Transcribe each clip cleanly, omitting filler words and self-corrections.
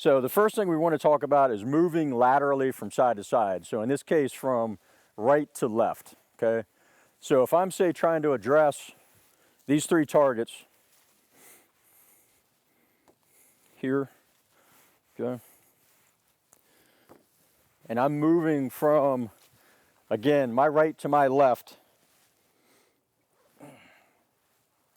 So the first thing we want to talk about is moving laterally from side to side. So in this case, from right to left, okay? So if I'm, say, trying to address these three targets here, okay? And I'm moving from, again, my right to my left.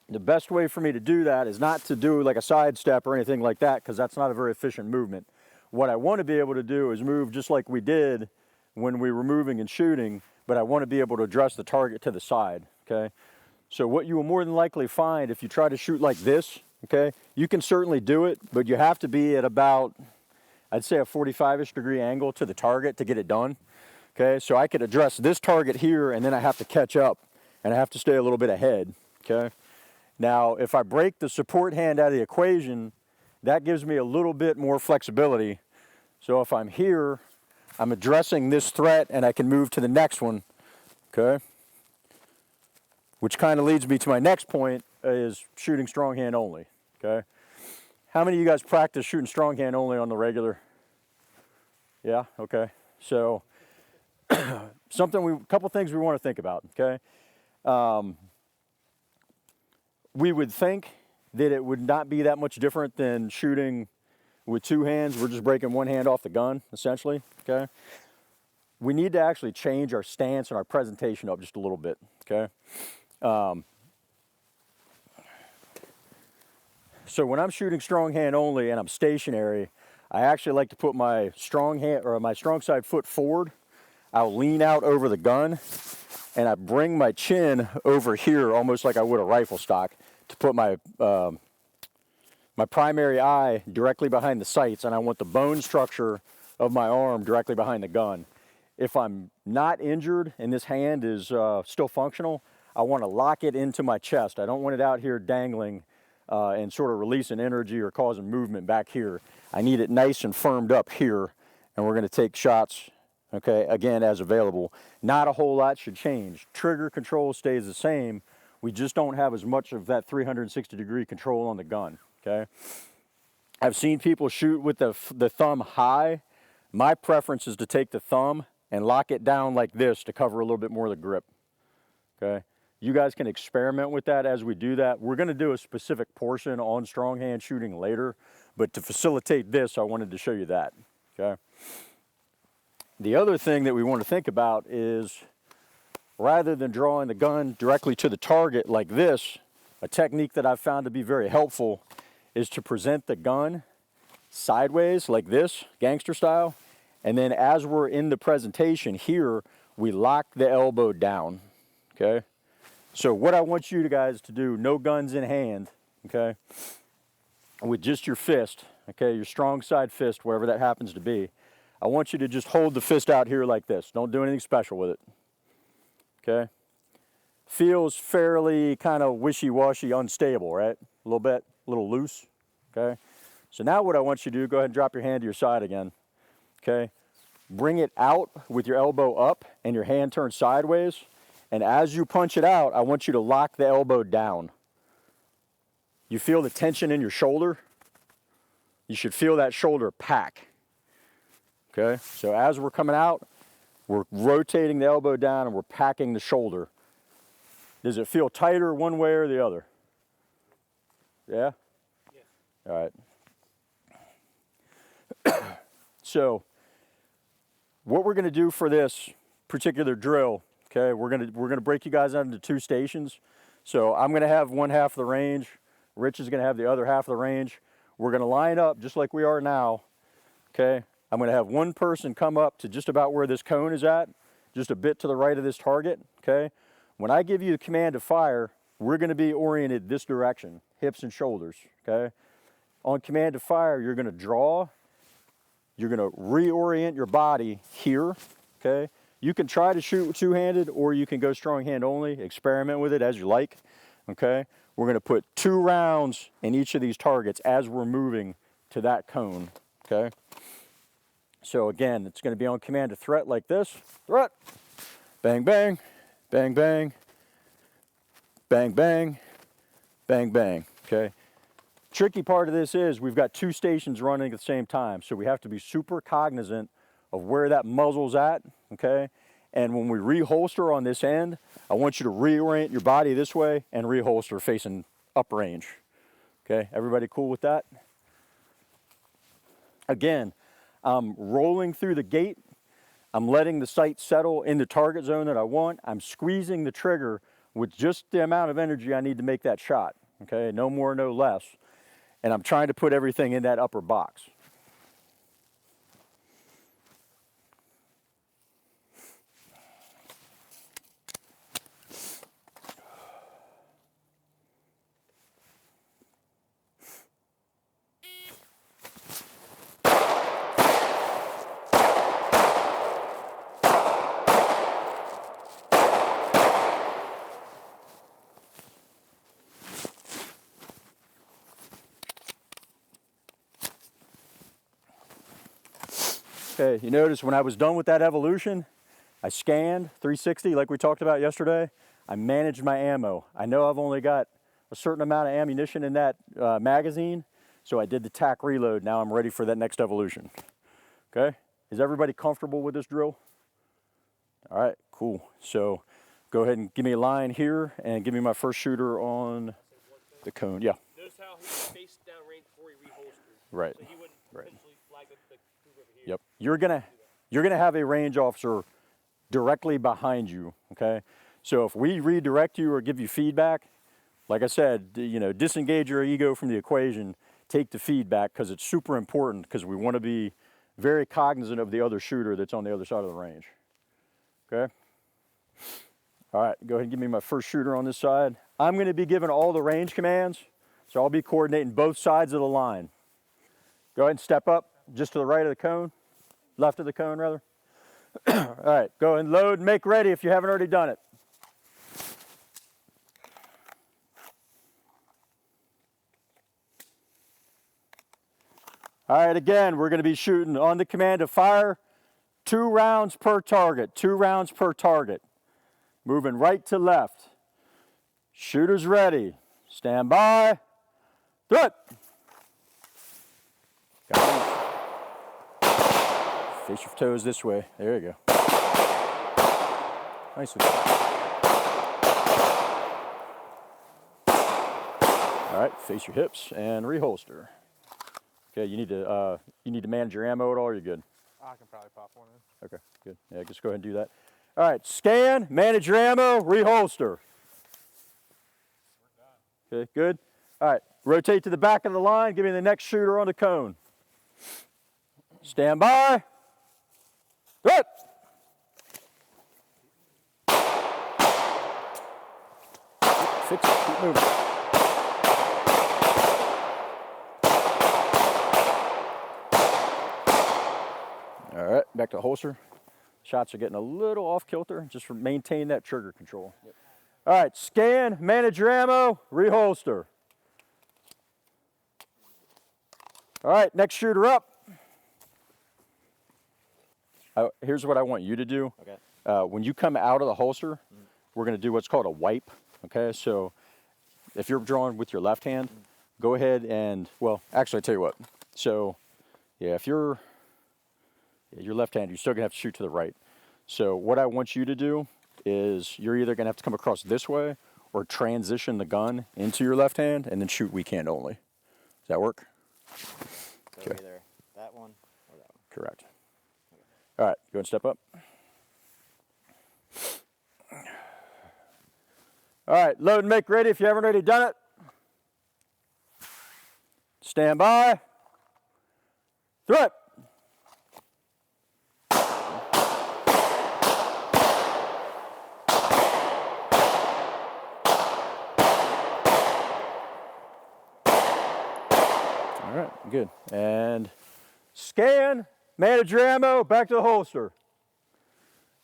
The best way for me to do that is not to do like a side step or anything like that, because that's not a very efficient movement. What I want to be able to do is move just like we did when we were moving and shooting, but I want to be able to address the target to the side, okay? So what you will more than likely find if you try to shoot like this, okay, you can certainly do it, but you have to be at about, I'd say, a 45-ish degree angle to the target to get it done, okay? So I could address this target here, and then I have to catch up, and I have to stay a little bit ahead, okay? Now, if I break the support hand out of the equation, that gives me a little bit more flexibility. So if I'm here, I'm addressing this threat, and I can move to the next one, okay? Which kind of leads me to my next point, is shooting strong hand only, okay? How many of you guys practice shooting strong hand only on the regular? Yeah, okay. So, a couple things we want to think about, okay? We would think that it would not be that much different than shooting with two hands. We're just breaking one hand off the gun, essentially, okay? We need to actually change our stance and our presentation up just a little bit, okay? So when I'm shooting strong hand only and I'm stationary, I actually like to put my strong hand or my strong side foot forward. I'll lean out over the gun, and I bring my chin over here almost like I would a rifle stock to put my my primary eye directly behind the sights, and I want the bone structure of my arm directly behind the gun. If I'm not injured and this hand is still functional, I want to lock it into my chest. I don't want it out here dangling and sort of releasing energy or causing movement back here. I need it nice and firmed up here, and we're going to take shots, okay, again, as available. Not a whole lot should change. Trigger control stays the same. We just don't have as much of that 360-degree control on the gun, okay? I've seen people shoot with the thumb high. My preference is to take the thumb and lock it down like this to cover a little bit more of the grip, okay? You guys can experiment with that as we do that. We're going to do a specific portion on strong hand shooting later, but to facilitate this, I wanted to show you that, okay? The other thing that we want to think about is, rather than drawing the gun directly to the target like this, a technique that I've found to be very helpful is to present the gun sideways like this, gangster style, and then as we're in the presentation here, we lock the elbow down, okay? So what I want you guys to do, no guns in hand, okay, with just your fist, okay, your strong side fist, wherever that happens to be, I want you to just hold the fist out here like this. Don't do anything special with it, okay? Feels fairly kind of wishy-washy, unstable, right? A little bit, a little loose, okay? So now what I want you to do, go ahead and drop your hand to your side again, okay? Bring it out with your elbow up and your hand turned sideways. And as you punch it out, I want you to lock the elbow down. You feel the tension in your shoulder? You should feel that shoulder pack. Okay, so as we're coming out, we're rotating the elbow down and we're packing the shoulder. Does it feel tighter one way or the other? Yeah? Yes. All right. So, what we're going to do for this particular drill, okay, we're gonna break you guys out into two stations. So I'm gonna have one half of the range. Rich is gonna have the other half of the range. We're gonna line up just like we are now. Okay, I'm gonna have one person come up to just about where this cone is at, just a bit to the right of this target. Okay, when I give you the command to fire, we're gonna be oriented this direction, hips and shoulders. Okay, on command to fire, you're gonna draw. You're gonna reorient your body here. Okay. You can try to shoot two-handed, or you can go strong hand only. Experiment with it as you like, okay? We're going to put 2 rounds in each of these targets as we're moving to that cone, okay? So again, it's going to be on command to threat like this. Threat. Bang, bang, bang, bang, bang, bang, bang, bang, okay? Tricky part of this is we've got 2 stations running at the same time, so we have to be super cognizant of where that muzzle's at, okay? And when we reholster on this end, I want you to reorient your body this way and reholster facing uprange. Okay, everybody cool with that? Again, I'm rolling through the gate. I'm letting the sight settle in the target zone that I want. I'm squeezing the trigger with just the amount of energy I need to make that shot. Okay, no more, no less. And I'm trying to put everything in that upper box. Okay, you notice when I was done with that evolution, I scanned 360 like we talked about yesterday. I managed my ammo. I know I've only got a certain amount of ammunition in that magazine, so I did the tack reload. Now I'm ready for that next evolution. Okay, is everybody comfortable with this drill? All right, cool. So go ahead and give me a line here and give me my first shooter on the cone. Yeah. Notice how he faced down range before he reholstered. Right. So he wouldn't potentially flag up the group over here. Yep. You're gonna have a range officer directly behind you. Okay. So if we redirect you or give you feedback, like I said, you know, disengage your ego from the equation. Take the feedback because it's super important because we want to be very cognizant of the other shooter that's on the other side of the range. Okay. All right. Go ahead and give me my first shooter on this side. I'm going to be giving all the range commands, so I'll be coordinating both sides of the line. Go ahead and step up just to the right of the cone, left of the cone rather. All right, go and load and make ready if you haven't already done it. All right, again, we're going to be shooting on the command to fire 2 rounds per target, 2 rounds per target. Moving right to left. Shooters ready. Stand by. Do it. Got it. Face your toes this way. There you go. Nice. All right, face your hips and reholster. Okay, you need to manage your ammo at all, or you're good? I can probably pop one in. Okay, good. Yeah, just go ahead and do that. All right, scan, manage your ammo, reholster. Okay, good. All right, rotate to the back of the line. Give me the next shooter on the cone. Stand by. Good. Fix it, keep moving. All right, back to the holster. Shots are getting a little off kilter. Just maintain that trigger control. Yep. All right, scan, manage your ammo, reholster. All right, next shooter up. Here's what I want you to do. Okay. When you come out of the holster, we're going to do what's called a wipe. Okay, so if you're drawing with your left hand, go ahead and, well, actually, I'll tell you what. So, yeah, if you're left handed, you're still going to have to shoot to the right. So what I want you to do is you're either going to have to come across this way or transition the gun into your left hand and then shoot weak hand only. Does that work? So okay. Either that one or that one. Correct. Okay. All right, go and step up. All right, load and make ready if you haven't already done it. Stand by. Throw it. All right, good. And scan, manage your ammo, back to the holster.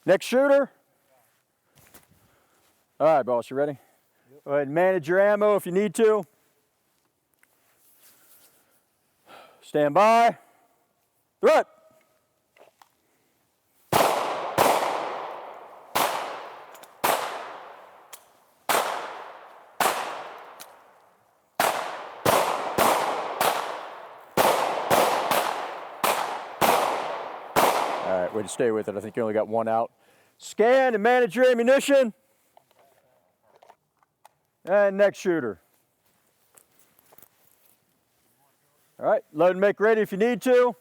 Next shooter. All right, boss, you ready? Yep. Go ahead and manage your ammo if you need to. Stand by. Throw it. All right, way to stay with it. I think you only got one out. Scan and manage your ammunition. And next shooter. All right, load and make ready if you need to.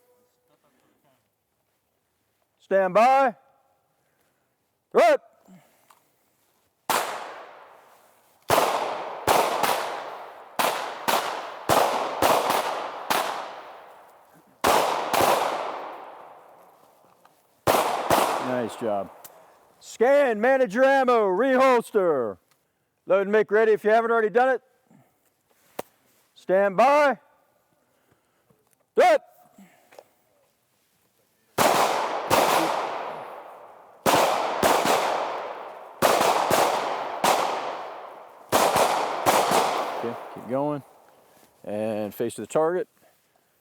Stand by. Right. Nice job. Scan, manage your ammo, reholster. Load and make ready if you haven't already done it. Stand by. Right. Okay, keep going. And face to the target.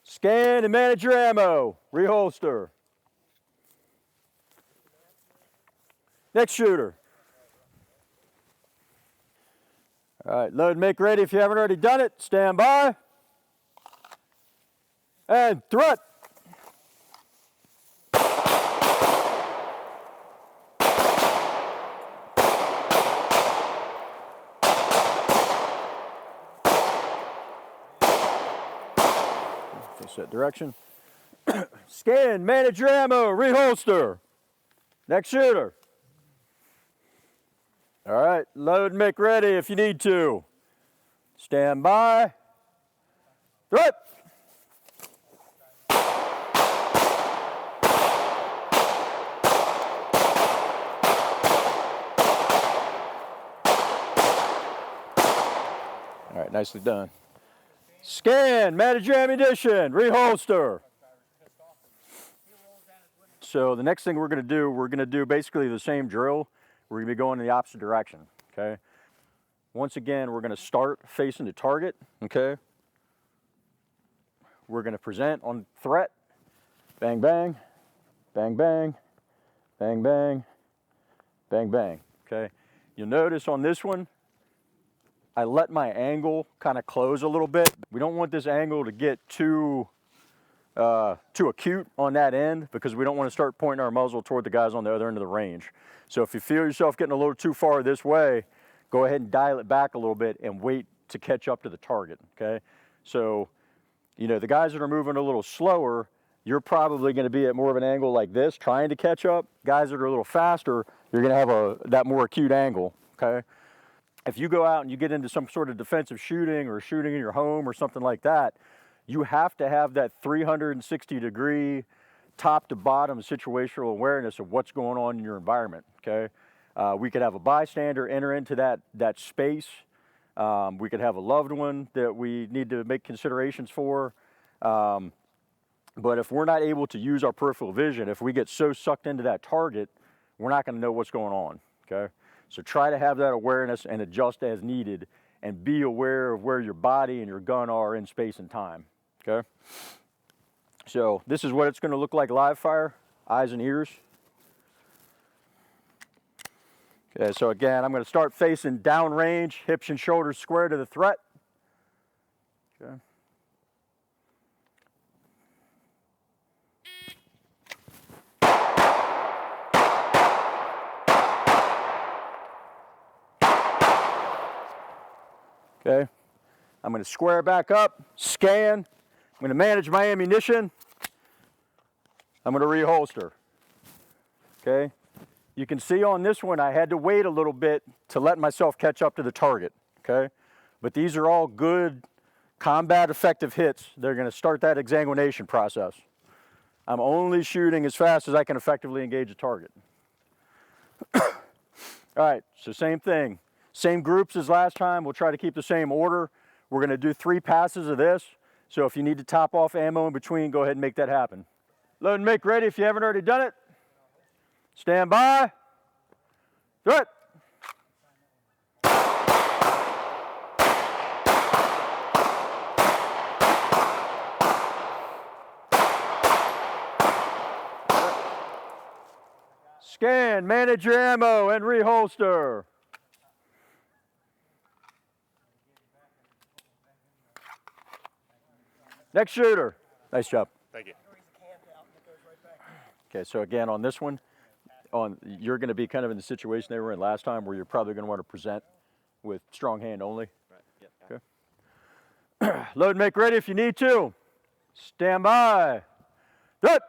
Scan and manage your ammo, reholster. Next shooter. All right, load and make ready if you haven't already done it. Stand by. And threat. Face that direction. Scan, manage your ammo, reholster. Next shooter. All right, load and make ready if you need to. Stand by. Threat. All right, nicely done. Scan, manage your ammunition, reholster. So the next thing we're going to do basically the same drill. We're going to be going in the opposite direction, okay? Once again, we're going to start facing the target, okay? We're going to present on threat. Bang, bang, bang, bang, bang, bang, bang, bang, okay? You'll notice on this one, I let my angle kind of close a little bit. We don't want this angle to get too acute on that end because we don't want to start pointing our muzzle toward the guys on the other end of the range. So if you feel yourself getting a little too far this way, go ahead and dial it back a little bit and wait to catch up to the target, okay? So, you know, the guys that are moving a little slower, you're probably going to be at more of an angle like this, trying to catch up. Guys that are a little faster, you're going to have that more acute angle, okay? If you go out and you get into some sort of defensive shooting or shooting in your home or something like that, you have to have that 360-degree top to bottom situational awareness of what's going on in your environment, okay? We could have a bystander enter into that space. We could have a loved one that we need to make considerations for. But if we're not able to use our peripheral vision, if we get so sucked into that target, we're not gonna know what's going on, okay? So try to have that awareness and adjust as needed and be aware of where your body and your gun are in space and time, okay? So this is what it's gonna look like live fire, eyes and ears. Okay, so again, I'm gonna start facing downrange, hips and shoulders square to the threat. Okay. Okay, I'm going to square back up, scan. I'm going to manage my ammunition. I'm going to reholster. Okay, you can see on this one I had to wait a little bit to let myself catch up to the target. Okay, but these are all good combat effective hits. They're going to start that exsanguination process. I'm only shooting as fast as I can effectively engage a target. All right, so same thing. Same groups as last time. We'll try to keep the same order. We're going to do 3 passes of this. So if you need to top off ammo in between, go ahead and make that happen. Load and make ready if you haven't already done it. Stand by. Threat. Scan, manage your ammo, and reholster. Next shooter. Nice job. Thank you. Okay, so again, on this one, you're going to be kind of in the situation they were in last time where you're probably going to want to present with strong hand only. Right. Yep. Okay. Load and make ready if you need to. Stand by. Good.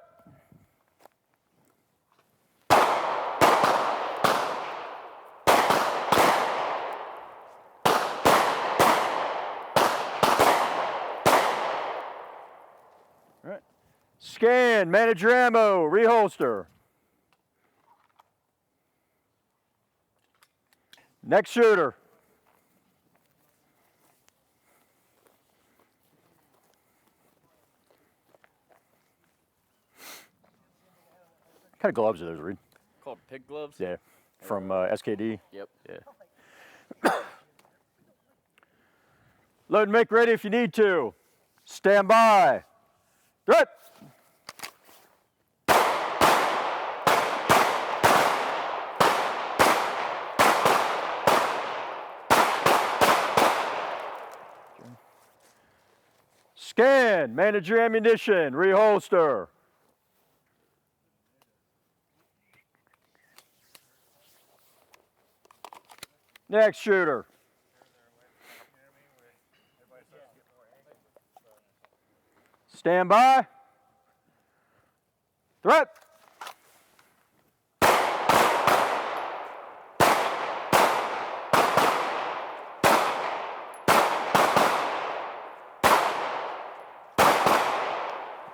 All right. Scan, manage your ammo, reholster. Next shooter. What kind of gloves are those, Reed? Called pig gloves. Yeah, from SKD. Yep. Yeah. Load and make ready if you need to. Stand by. Good. Scan, manage your ammunition, reholster. Next shooter. Stand by. Threat.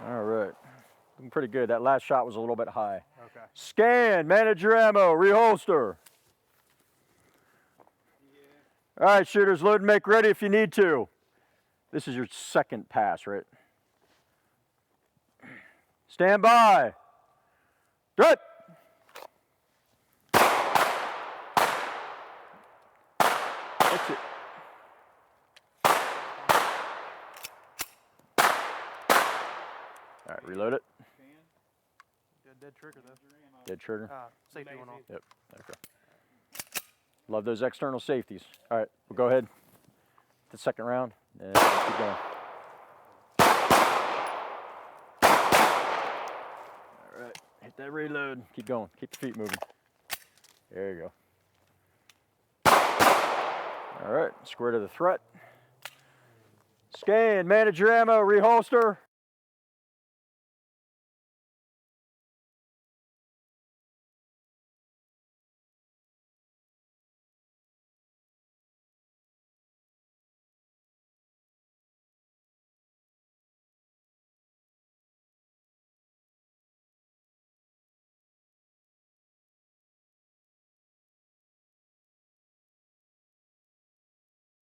All right. Looking pretty good. That last shot was a little bit high. Okay. Scan, manage your ammo, reholster. All right, shooters, load and make ready if you need to. This is your second pass, right? Stand by. Good. That's it. All right, reload it. Dead trigger though. Dead trigger. Safety went off. Yep. Okay. Love those external safeties. All right, we'll go ahead. The second round. And keep going. All right, hit that reload. Keep going. Keep your feet moving. There you go. All right, square to the threat. Scan, manage your ammo, reholster.